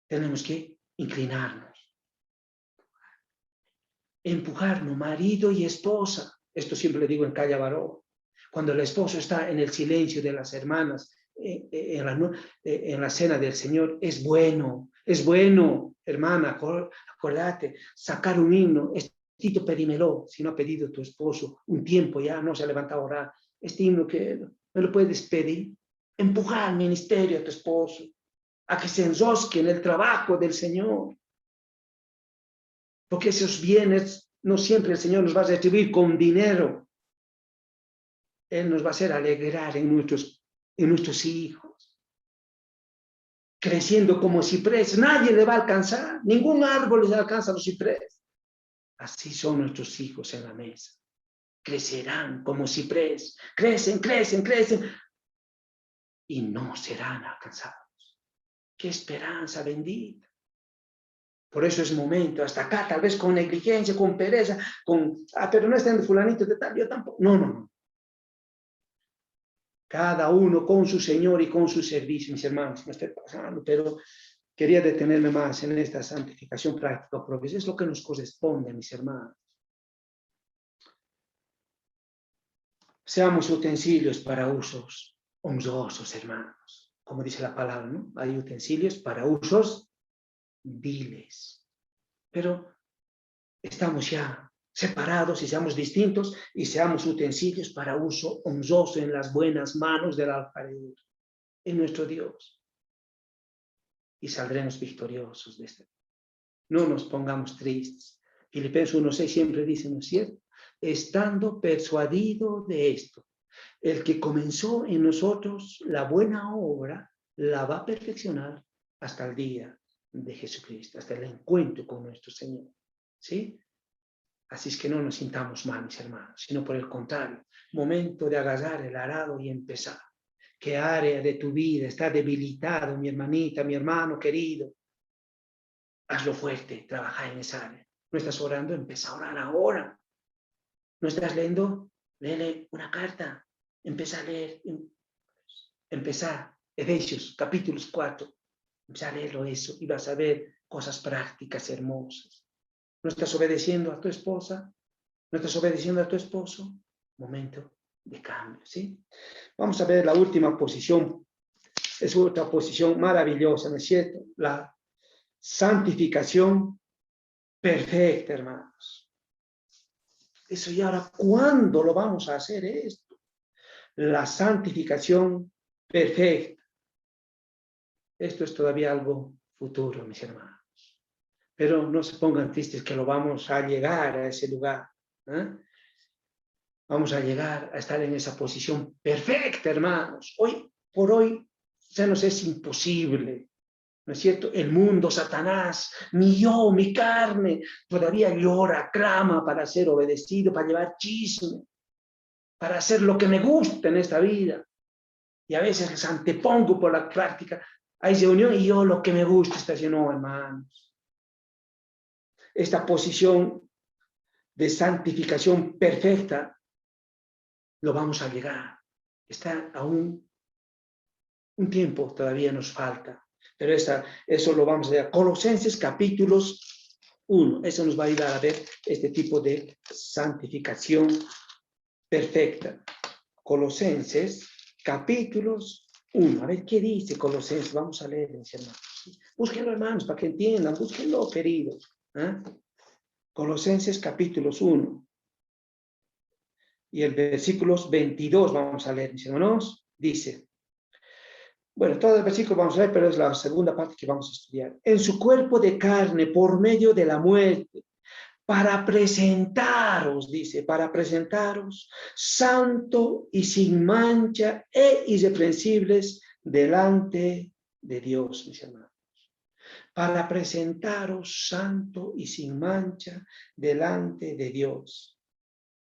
Speaker 1: Tenemos que inclinarnos. Empujarnos, marido y esposa. Esto siempre le digo en Calle Baró. Cuando el esposo está en el silencio de las hermanas, en la cena del Señor, es bueno, hermana, acordate, sacar un himno, Tito, pedímelo, si no ha pedido tu esposo, un tiempo ya no se ha levantado a orar, este himno que me lo puedes pedir, empujar al ministerio a tu esposo, a que se enrosque en el trabajo del Señor, porque esos bienes no siempre el Señor nos va a retribuir con dinero, Él nos va a hacer alegrar en nuestros hijos, creciendo como ciprés. Nadie le va a alcanzar, ningún árbol les alcanza a los ciprés. Así son nuestros hijos en la mesa. crecerán como ciprés, crecen, crecen, crecen, y no serán alcanzados. ¡Qué esperanza bendita! Por eso es momento, hasta acá, tal vez con negligencia, con pereza, pero no están fulanito de tal, yo tampoco. No, no, no. Cada uno con su Señor y con su servicio, mis hermanos, me estoy pasando, pero quería detenerme más en esta santificación práctica, porque eso es lo que nos corresponde, mis hermanos. Seamos utensilios para usos honrosos, hermanos. Como dice la palabra, ¿no? Hay utensilios para usos viles. Pero estamos ya separados y seamos distintos y seamos utensilios para uso honroso en las buenas manos del alfarero, en nuestro Dios. Y saldremos victoriosos de este. No nos pongamos tristes. Filipenses 1:6 siempre dice, ¿no es cierto? Estando persuadido de esto, el que comenzó en nosotros la buena obra, la va a perfeccionar hasta el día de Jesucristo, hasta el encuentro con nuestro Señor. ¿Sí? Así es que no nos sintamos mal, mis hermanos, sino por el contrario, momento de agarrar el arado y empezar. ¿Qué área de tu vida está debilitado, mi hermanita, mi hermano querido? Hazlo fuerte, trabaja en esa área. ¿No estás orando? Empieza a orar ahora. ¿No estás leyendo? Léele una carta. Empieza a leer. Empezar. Efesios, capítulos 4. Empieza a leerlo eso y vas a ver cosas prácticas hermosas. ¿No estás obedeciendo a tu esposa? ¿No estás obedeciendo a tu esposo? Momento de cambio, ¿sí? Vamos a ver la última posición. Es otra posición maravillosa, ¿no es cierto? La santificación perfecta, hermanos. Eso, y ahora, ¿cuándo lo vamos a hacer esto? La santificación perfecta. Esto es todavía algo futuro, mis hermanos. Pero no se pongan tristes que lo vamos a llegar a ese lugar. ¿Eh? Vamos a llegar a estar en esa posición perfecta, hermanos. Hoy por hoy ya nos es imposible. ¿No es cierto? El mundo, Satanás, mi yo, mi carne, todavía llora, clama para ser obedecido, para llevar chisme, para hacer lo que me gusta en esta vida. Y a veces les antepongo por la práctica. Hay reunión y yo lo que me gusta está haciendo, no, hermanos. Esta posición de santificación perfecta lo vamos a llegar. Está aún un tiempo, todavía nos falta. Pero eso lo vamos a ver. Colosenses capítulos 1. Eso nos va a ayudar a ver este tipo de santificación perfecta. Colosenses capítulos 1. A ver qué dice Colosenses. Vamos a leer, mis hermanos. Búsquenlo, hermanos, para que entiendan. Búsquenlo, queridos. ¿Eh? Colosenses capítulos 1. Y el versículos 22 vamos a leer, mis hermanos. Dice... Bueno, todo el versículo vamos a ver, pero es la segunda parte que vamos a estudiar. En su cuerpo de carne, por medio de la muerte, para presentaros, dice, para presentaros santo y sin mancha e irreprensibles delante de Dios, mis hermanos. Para presentaros santo y sin mancha delante de Dios.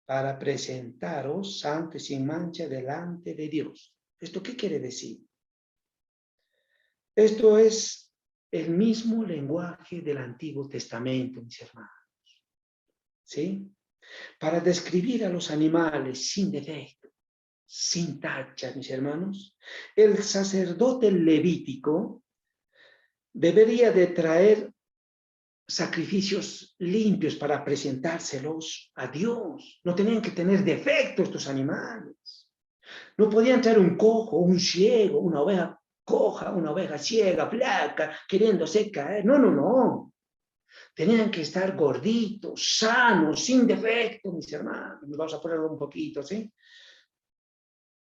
Speaker 1: Para presentaros santo y sin mancha delante de Dios. ¿Esto qué quiere decir? Esto es el mismo lenguaje del Antiguo Testamento, mis hermanos. ¿Sí? Para describir a los animales sin defecto, sin tacha, mis hermanos, el sacerdote levítico debería de traer sacrificios limpios para presentárselos a Dios. No tenían que tener defecto estos animales. No podían traer un cojo, un ciego, una oveja coja, una oveja ciega, flaca, queriéndose caer. No, no, no. Tenían que estar gorditos, sanos, sin defecto, mis hermanos. Vamos a ponerlo un poquito, ¿sí?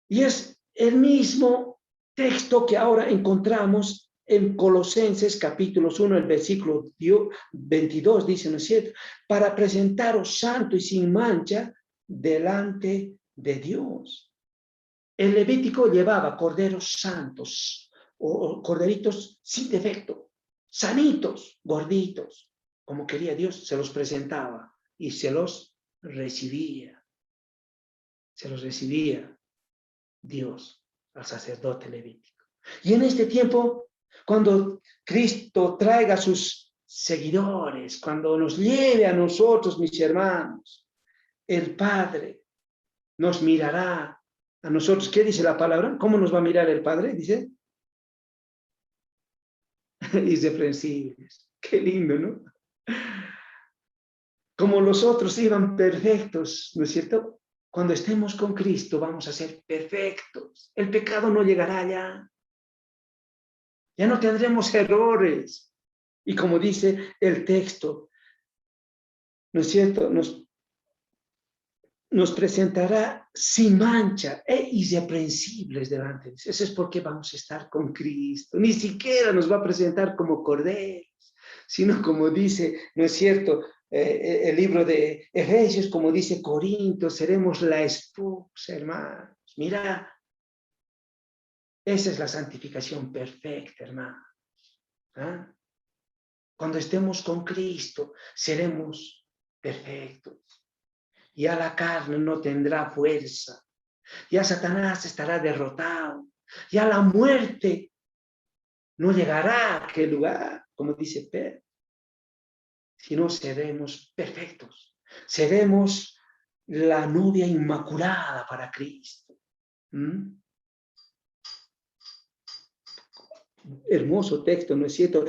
Speaker 1: Y es el mismo texto que ahora encontramos en Colosenses capítulos 1, el versículo 22, dice, ¿no es cierto? Para presentaros santo y sin mancha delante de Dios. El Levítico llevaba corderos santos o corderitos sin defecto, sanitos, gorditos, como quería Dios, se los presentaba y se los recibía. se los recibía Dios al sacerdote levítico. Y en este tiempo, cuando Cristo traiga a sus seguidores, cuando nos lleve a nosotros, mis hermanos, el Padre nos mirará a nosotros. ¿Qué dice la palabra? ¿Cómo nos va a mirar el Padre? Dice, irreprensibles. Qué lindo, ¿no? Como los otros iban perfectos, ¿no es cierto? Cuando estemos con Cristo vamos a ser perfectos. El pecado no llegará allá. Ya no tendremos errores. Y como dice el texto, ¿no es cierto? Nos presentará sin mancha e irreprensibles delante de Dios. Eso es porque vamos a estar con Cristo. Ni siquiera nos va a presentar como corderos, sino como dice, ¿no es cierto? El libro de Efesios, como dice Corinto, seremos la esposa, hermanos. Mira, esa es la santificación perfecta, hermanos. ¿Ah? Cuando estemos con Cristo, seremos perfectos. Ya la carne no tendrá fuerza. Ya Satanás estará derrotado. Ya la muerte no llegará a aquel lugar, como dice Pedro. Sino seremos perfectos. Seremos la novia inmaculada para Cristo. ¿Mm? Hermoso texto, ¿no es cierto?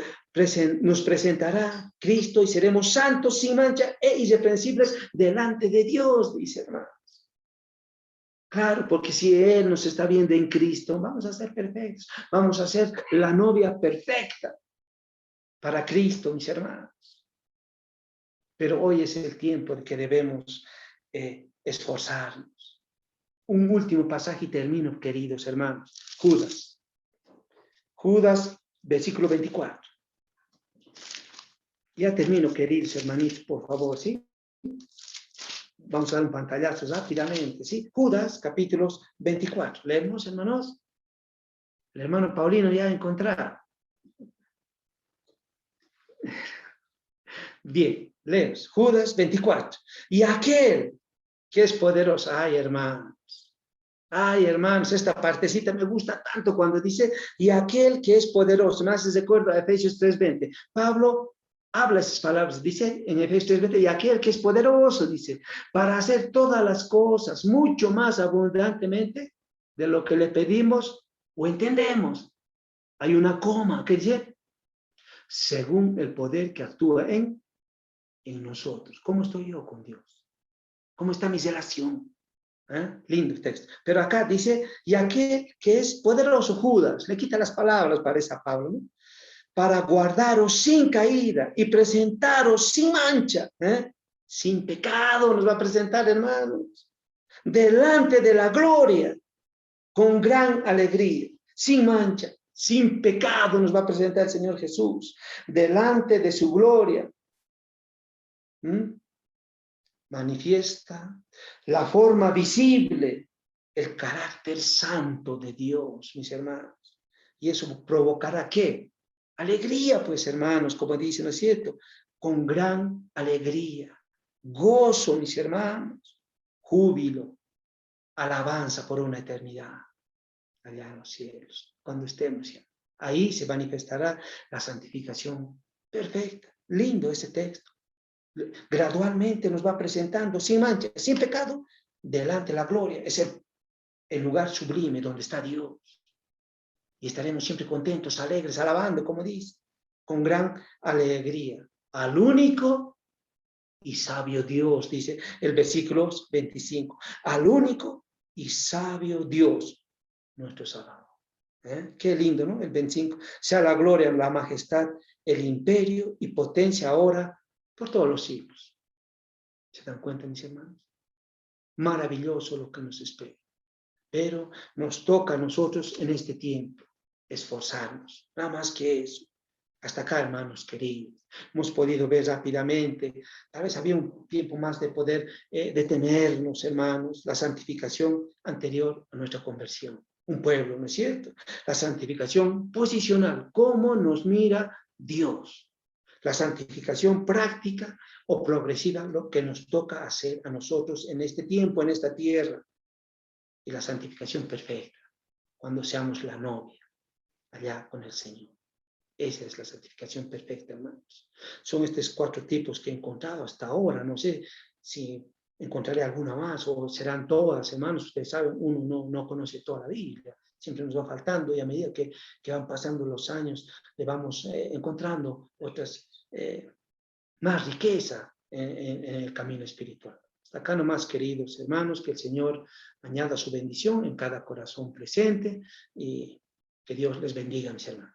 Speaker 1: Nos presentará Cristo y seremos santos sin mancha e irreprensibles delante de Dios, dice hermano. Claro, porque si Él nos está viendo en Cristo, vamos a ser perfectos. Vamos a ser la novia perfecta para Cristo, mis hermanos. Pero hoy es el tiempo de que debemos esforzarnos. Un último pasaje y termino, queridos hermanos. Judas. Judas, versículo 24. Ya termino, queridos hermanitos, por favor, ¿sí? Vamos a dar un pantallazo rápidamente, ¿sí? Judas, capítulos 24. ¿Leemos, hermanos? El hermano Paulino ya ha encontrado. Bien, leemos. Judas 24. Y aquel que es poderoso. Ay, hermanos, esta partecita me gusta tanto cuando dice, y aquel que es poderoso. Me hace recuerdo a Efesios 3:20. Pablo habla esas palabras, dice en Efesios 3:20, y aquel que es poderoso, dice, para hacer todas las cosas mucho más abundantemente de lo que le pedimos o entendemos. Hay una coma que dice, según el poder que actúa en nosotros. ¿Cómo estoy yo con Dios? ¿Cómo está mi relación? Lindo texto. Pero acá dice, y aquel que es poderoso, Judas, le quita las palabras, parece a Pablo, ¿no? Para guardaros sin caída y presentaros sin mancha, sin pecado nos va a presentar, hermanos, delante de la gloria, con gran alegría, sin mancha, sin pecado nos va a presentar el Señor Jesús, delante de su gloria. Manifiesta la forma visible, el carácter santo de Dios, mis hermanos. Y eso provocará ¿qué? Alegría, pues, hermanos, como dice, ¿no es cierto? Con gran alegría, gozo, mis hermanos, júbilo, alabanza por una eternidad, allá en los cielos, cuando estemos ya. Ahí se manifestará la santificación perfecta. Lindo ese texto. Gradualmente nos va presentando sin mancha, sin pecado, delante de la gloria. Es el lugar sublime donde está Dios. Y estaremos siempre contentos, alegres, alabando, como dice, con gran alegría. Al único y sabio Dios, dice el versículo 25. Al único y sabio Dios, nuestro Salvador. Qué lindo, ¿no? El 25. Sea la gloria, la majestad, el imperio y potencia ahora por todos los siglos. ¿Se dan cuenta, mis hermanos? Maravilloso lo que nos espera. Pero nos toca a nosotros en este tiempo esforzarnos. Nada más que eso. Hasta acá, hermanos queridos. Hemos podido ver rápidamente. Tal vez había un tiempo más de poder detenernos, hermanos. La santificación anterior a nuestra conversión. Un pueblo, ¿no es cierto? La santificación posicional. ¿Cómo nos mira Dios? La santificación práctica o progresiva, lo que nos toca hacer a nosotros en este tiempo, en esta tierra. y la santificación perfecta, cuando seamos la novia, allá con el Señor. Esa es la santificación perfecta, hermanos. Son estos 4 tipos que he encontrado hasta ahora. No sé si encontraré alguna más o serán todas, hermanos. Ustedes saben, uno no conoce toda la Biblia. Siempre nos va faltando y a medida que van pasando los años, le vamos encontrando otras, más riqueza en el camino espiritual. Hasta acá nomás, queridos hermanos, que el Señor añada su bendición en cada corazón presente y que Dios les bendiga, mis hermanos.